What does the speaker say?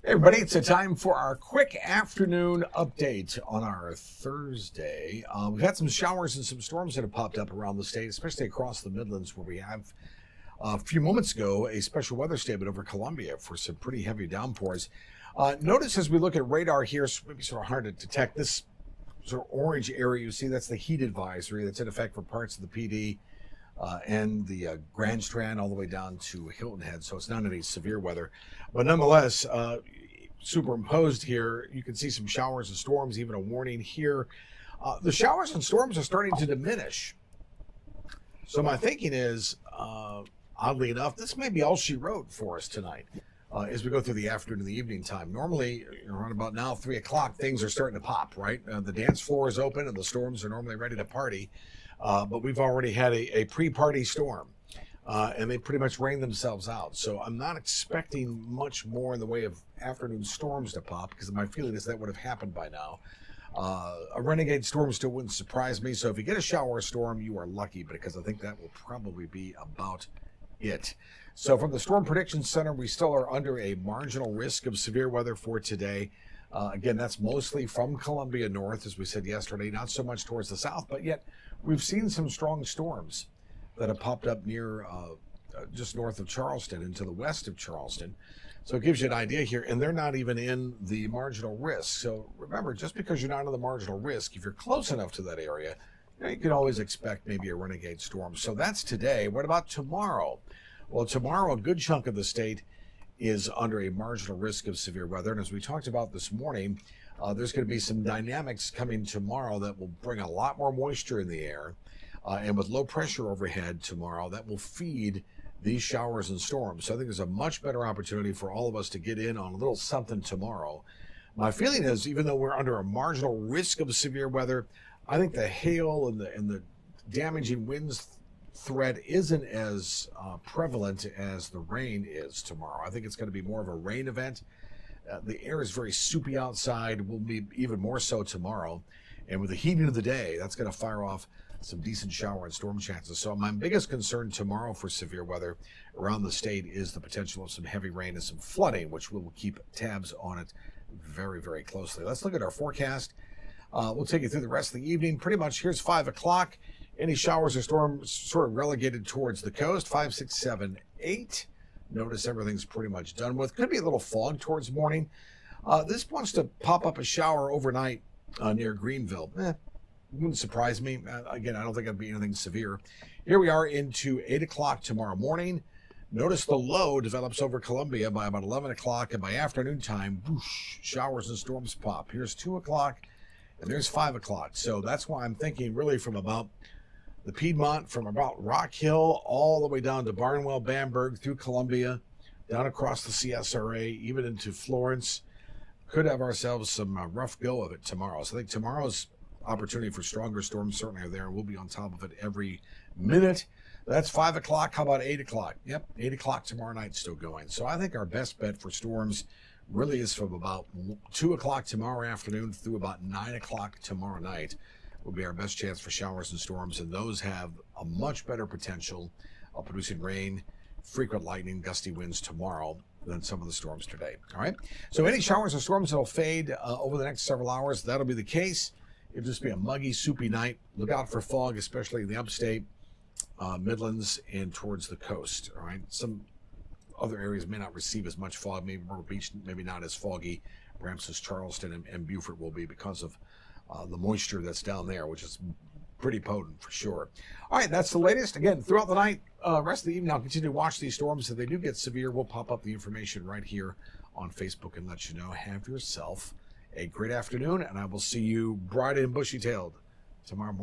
Hey everybody, it's a time for our quick afternoon update on our Thursday. We've had some showers and some storms that have popped up around the state, especially across the Midlands, where we have a few moments ago a special weather statement over Columbia for some pretty heavy downpours. Notice as we look at radar here, it's maybe sort of hard to detect this sort of orange area. You see that's the heat advisory that's in effect for parts of the PD and the Grand Strand all the way down to Hilton Head. So it's not any severe weather, but nonetheless, superimposed here, you can see some showers and storms, even a warning here. The showers and storms are starting to diminish. So my thinking is, oddly enough, this may be all she wrote for us tonight as we go through the afternoon and the evening time. Normally, around about now, 3 o'clock, things are starting to pop, right? The dance floor is open and the storms are normally ready to party. But we've already had a pre-party storm, and they pretty much rained themselves out. So I'm not expecting much more in the way of afternoon storms to pop, because my feeling is that would have happened by now. A renegade storm still wouldn't surprise me. So if you get a shower or storm, you are lucky, because I think that will probably be about it. So from the Storm Prediction Center, we still are under a marginal risk of severe weather for today. Again, that's mostly from Columbia north, as we said yesterday, not so much towards the south, but yet we've seen some strong storms that have popped up near just north of Charleston and to the west of Charleston. So it gives you an idea here, and they're not even in the marginal risk. So remember, just because you're not in the marginal risk, if you're close enough to that area, you can always expect maybe a renegade storm. So that's today. What about tomorrow? Well, tomorrow, a good chunk of the state is under a marginal risk of severe weather. And as we talked about this morning, there's going to be some dynamics coming tomorrow that will bring a lot more moisture in the air. And with low pressure overhead tomorrow, that will feed these showers and storms. So I think there's a much better opportunity for all of us to get in on a little something tomorrow. My feeling is, even though we're under a marginal risk of severe weather, I think the hail and the damaging winds threat isn't as prevalent as the rain is tomorrow. I think it's going to be more of a rain event. The air is very soupy outside, will be even more so tomorrow. And with the heat of the day, that's going to fire off some decent shower and storm chances. So my biggest concern tomorrow for severe weather around the state is the potential of some heavy rain and some flooding, which we'll keep tabs on it very, very closely. Let's look at our forecast. We'll take you through the rest of the evening. Pretty much here's 5 o'clock. Any showers or storms sort of relegated towards the coast, 5, 6, 7, 8. Notice everything's pretty much done with. Could be a little fog towards morning. This wants to pop up a shower overnight near Greenville. Wouldn't surprise me. Again, I don't think it'd be anything severe. Here we are into 8 o'clock tomorrow morning. Notice the low develops over Columbia by about 11 o'clock, and by afternoon time, whoosh, showers and storms pop. Here's 2 o'clock, and there's 5 o'clock. So that's why I'm thinking really from about the Piedmont, from about Rock Hill all the way down to Barnwell, Bamberg, through Columbia, down across the CSRA, even into Florence. Could have ourselves some rough go of it tomorrow. So I think tomorrow's opportunity for stronger storms certainly are there, and we'll be on top of it every minute. That's 5 o'clock. How about 8 o'clock? Yep, 8 o'clock tomorrow night still going. So I think our best bet for storms really is from about 2 o'clock tomorrow afternoon through about 9 o'clock tomorrow night will be our best chance for showers and storms, and those have a much better potential of producing rain, frequent lightning, gusty winds tomorrow than some of the storms today. All right, so any showers or storms that'll fade over the next several hours, that'll be the case. It'll just be a muggy, soupy night. Look out for fog, especially in the upstate, Midlands, and towards the coast. All right, some other areas may not receive as much fog. Maybe Myrtle Beach, maybe not as foggy. Perhaps as Charleston and Beaufort will be, because of the moisture that's down there, which is pretty potent for sure. All right, that's the latest. Again, throughout the night, rest of the evening, I'll continue to watch these storms. If they do get severe, we'll pop up the information right here on Facebook and let you know. Have yourself a great afternoon, and I will see you bright and bushy-tailed tomorrow morning.